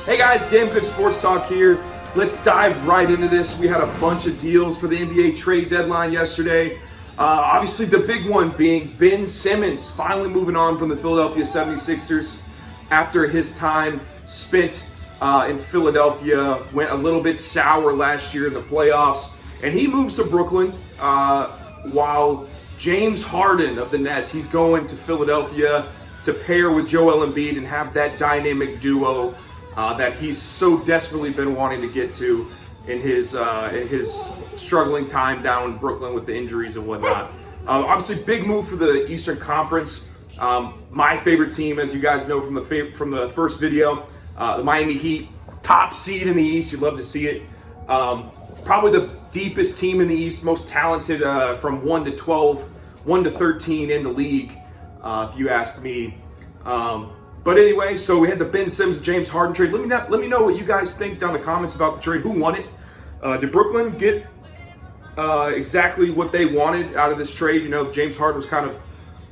Hey guys, Damn Good Sports Talk here. Let's dive right into this. We had a bunch of deals for the NBA trade deadline yesterday. Obviously the big one being Ben Simmons finally moving on from the Philadelphia 76ers after his time spent in Philadelphia. Went a little bit sour last year in the playoffs. And he moves to Brooklyn while James Harden of the Nets, he's going to Philadelphia to pair with Joel Embiid and have that dynamic duo that he's so desperately been wanting to get to in his struggling time down in Brooklyn with the injuries and whatnot. Obviously, big move for the Eastern Conference. My favorite team, as you guys know from the first video, the Miami Heat, top seed in the East. You'd love to see it. Probably the deepest team in the East, most talented from 1 to 12, 1 to 13 in the league, if you ask me. But anyway, so we had the Ben Simmons, James Harden trade. Let me know what you guys think down in the comments about the trade. Who won it? Did Brooklyn get exactly what they wanted out of this trade? You know, James Harden was kind of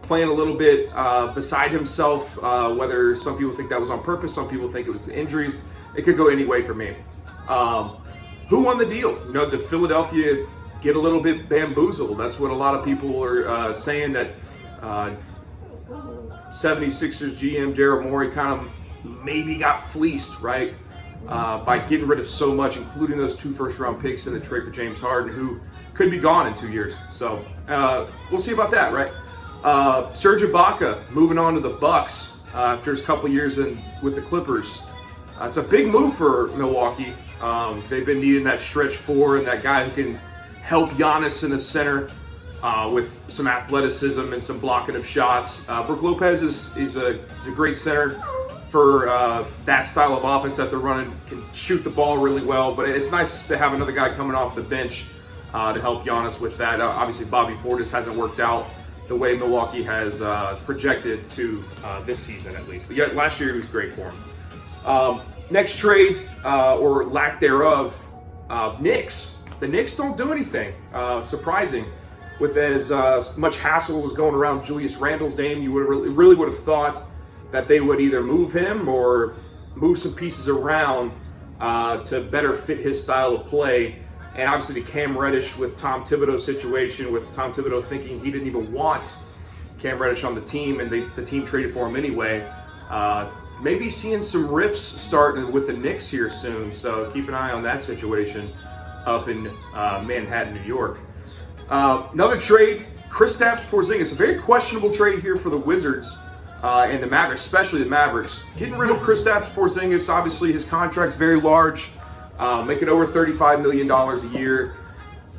playing a little bit beside himself, whether some people think that was on purpose, some people think it was the injuries. It could go any way for me. Who won the deal? You know, did Philadelphia get a little bit bamboozled? That's what a lot of people are saying, that 76ers GM Daryl Morey kind of maybe got fleeced, right? By getting rid of so much, including those 2 first-round picks in the trade for James Harden, who could be gone in 2 years. So we'll see about that, right? Serge Ibaka moving on to the Bucks after his couple years with the Clippers. It's a big move for Milwaukee. They've been needing that stretch 4 and that guy who can help Giannis in the center with some athleticism and some blocking of shots. Brook Lopez is a great center for that style of offense that they're running. Can shoot the ball really well, but it's nice to have another guy coming off the bench to help Giannis with that. Obviously, Bobby Portis hasn't worked out the way Milwaukee has projected to this season, at least. Last year, he was great for him. Next trade, or lack thereof, Knicks. The Knicks don't do anything. Surprising. With as much hassle was going around Julius Randle's name, you would really would have thought that they would either move him or move some pieces around to better fit his style of play. And obviously the Cam Reddish with Tom Thibodeau's situation, with Tom Thibodeau thinking he didn't even want Cam Reddish on the team, and the team traded for him anyway. Maybe seeing some rifts starting with the Knicks here soon, so keep an eye on that situation up in Manhattan, New York. Another trade, Kristaps Porzingis, a very questionable trade here for the Wizards and the Mavericks, especially the Mavericks. Getting rid of Kristaps Porzingis, obviously his contract's very large, making over $35 million a year.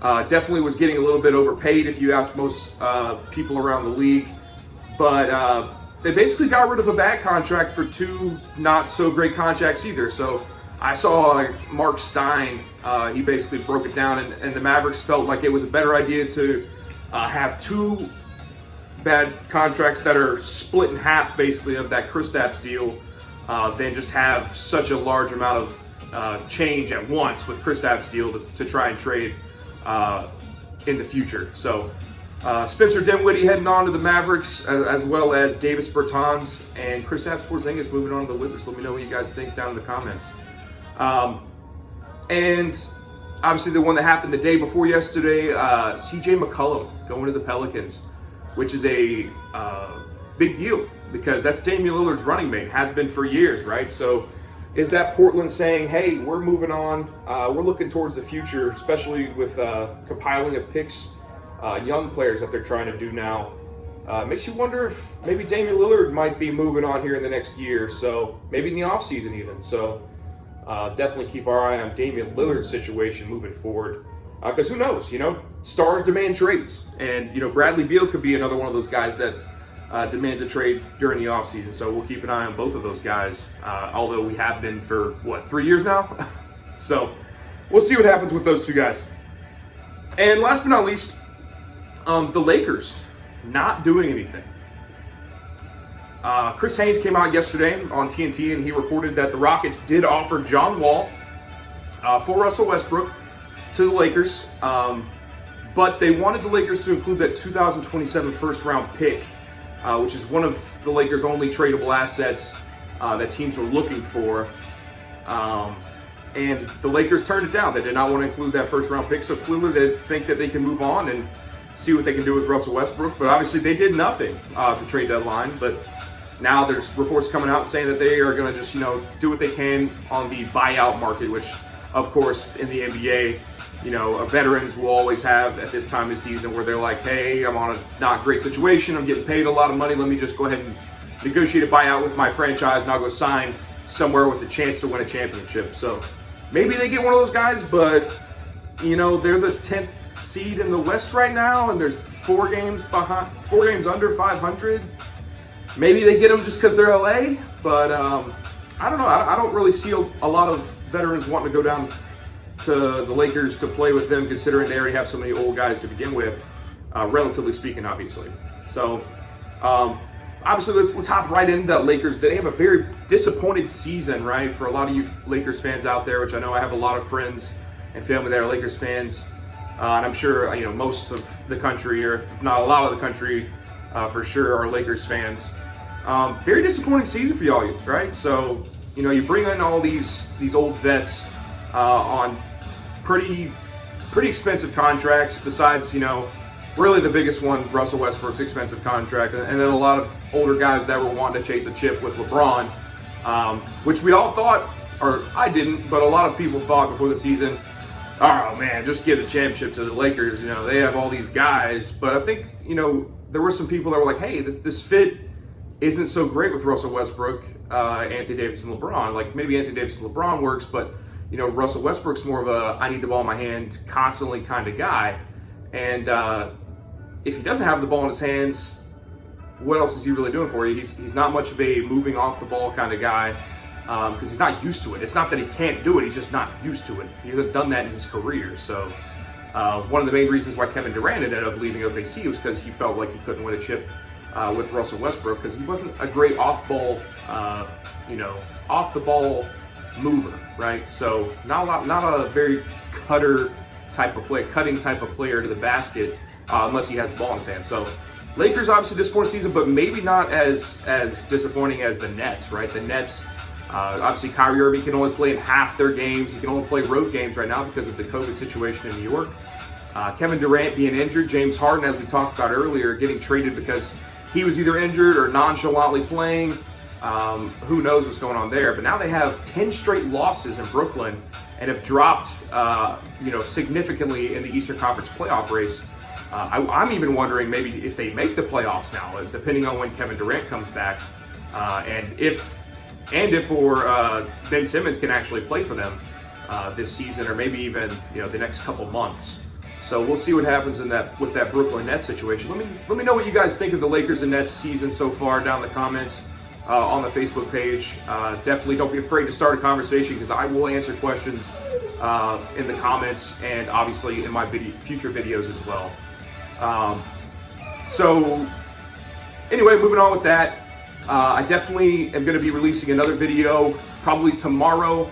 Definitely was getting a little bit overpaid if you ask most people around the league. But they basically got rid of a bad contract for 2 not so great contracts either. So I saw Mark Stein, he basically broke it down, and the Mavericks felt like it was a better idea to have 2 bad contracts that are split in half basically of that Kristaps deal than just have such a large amount of change at once with Kristaps deal to try and trade in the future. So Spencer Dinwiddie heading on to the Mavericks, as well as Davis Bertans and Kristaps Porzingis moving on to the Wizards. Let me know what you guys think down in the comments. And obviously the one that happened the day before yesterday, CJ McCollum going to the Pelicans, which is a big deal because that's Damian Lillard's running mate, has been for years, right? So is that Portland saying, hey, we're moving on, we're looking towards the future, especially with compiling of picks, young players that they're trying to do now. Makes you wonder if maybe Damian Lillard might be moving on here in the next year, so maybe in the offseason even. So definitely keep our eye on Damian Lillard's situation moving forward. Because who knows, you know, stars demand trades. And, you know, Bradley Beal could be another one of those guys that demands a trade during the offseason. So we'll keep an eye on both of those guys, although we have been for, 3 years now? So we'll see what happens with those 2 guys. And last but not least, the Lakers not doing anything. Chris Haynes came out yesterday on TNT and he reported that the Rockets did offer John Wall for Russell Westbrook to the Lakers, but they wanted the Lakers to include that 2027 first round pick which is one of the Lakers' only tradable assets that teams were looking for. And the Lakers turned it down. They did not want to include that first-round pick, so clearly they think that they can move on and see what they can do with Russell Westbrook. But obviously they did nothing at the trade deadline. But now there's reports coming out saying that they are going to just, do what they can on the buyout market, which, of course, in the NBA, veterans will always have at this time of season where they're like, hey, I'm on a not great situation. I'm getting paid a lot of money. Let me just go ahead and negotiate a buyout with my franchise, and I'll go sign somewhere with a chance to win a championship. So maybe they get one of those guys, but, they're the 10th seed in the West right now, and there's 4 games under 500. Maybe they get them just because they're LA, but I don't know. I don't really see a lot of veterans wanting to go down to the Lakers to play with them, considering they already have so many old guys to begin with, relatively speaking, obviously. So, obviously, let's hop right into that Lakers. They have a very disappointed season, right? For a lot of you Lakers fans out there, which I know I have a lot of friends and family that are Lakers fans, and I'm sure most of the country, or if not a lot of the country, for sure, are Lakers fans. Very disappointing season for y'all, right? So, you bring in all these old vets on pretty expensive contracts. Besides, really the biggest one, Russell Westbrook's expensive contract, and then a lot of older guys that were wanting to chase a chip with LeBron, which we all thought, or I didn't, but a lot of people thought before the season, oh man, just give the championship to the Lakers. They have all these guys. But I think, there were some people that were like, hey, this fit isn't so great with Russell Westbrook, Anthony Davis, and LeBron. Like, maybe Anthony Davis and LeBron works, but, Russell Westbrook's more of a I need the ball in my hand constantly kind of guy. And if he doesn't have the ball in his hands, what else is he really doing for you? He's not much of a moving off the ball kind of guy, because he's not used to it. It's not that he can't do it, he's just not used to it. He hasn't done that in his career. So one of the main reasons why Kevin Durant ended up leaving OKC was because he felt like he couldn't win a chip with Russell Westbrook, because he wasn't a great off-ball, off-the-ball mover, right? So not a very cutting type of player to the basket, unless he has the ball in his hand. So Lakers obviously disappointing season, but maybe not as disappointing as the Nets, right? The Nets, obviously Kyrie Irving can only play in half their games. He can only play road games right now because of the COVID situation in New York. Kevin Durant being injured, James Harden, as we talked about earlier, getting traded because he was either injured or nonchalantly playing. Who knows what's going on there? But now they have 10 straight losses in Brooklyn and have dropped, significantly in the Eastern Conference playoff race. I'm even wondering maybe if they make the playoffs now, depending on when Kevin Durant comes back, and if Ben Simmons can actually play for them this season, or maybe even the next couple months. So we'll see what happens with that Brooklyn Nets situation. Let me know what you guys think of the Lakers and Nets season so far down in the comments on the Facebook page. Definitely don't be afraid to start a conversation, because I will answer questions in the comments, and obviously in my future videos as well. So anyway, moving on with that, I definitely am going to be releasing another video probably tomorrow.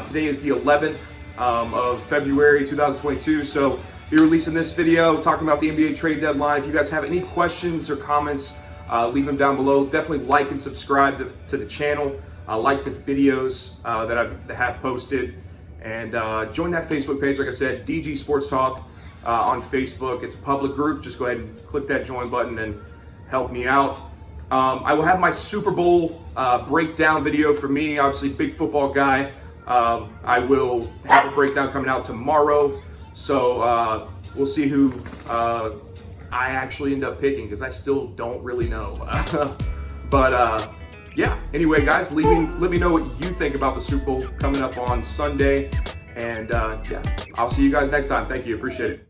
Today is the 11th of February 2022, so be releasing this video talking about the NBA trade deadline. If you guys have any questions or comments, leave them down below. Definitely like and subscribe to the channel. Like the videos that I have posted, and join that Facebook page. Like I said, DG Sports Talk on Facebook. It's a public group. Just go ahead and click that join button and help me out. I will have my Super Bowl breakdown video for me. Obviously, big football guy. I will have a breakdown coming out tomorrow. So we'll see who I actually end up picking, because I still don't really know. But yeah, anyway, guys, let me know what you think about the Super Bowl coming up on Sunday. And yeah, I'll see you guys next time. Thank you. Appreciate it.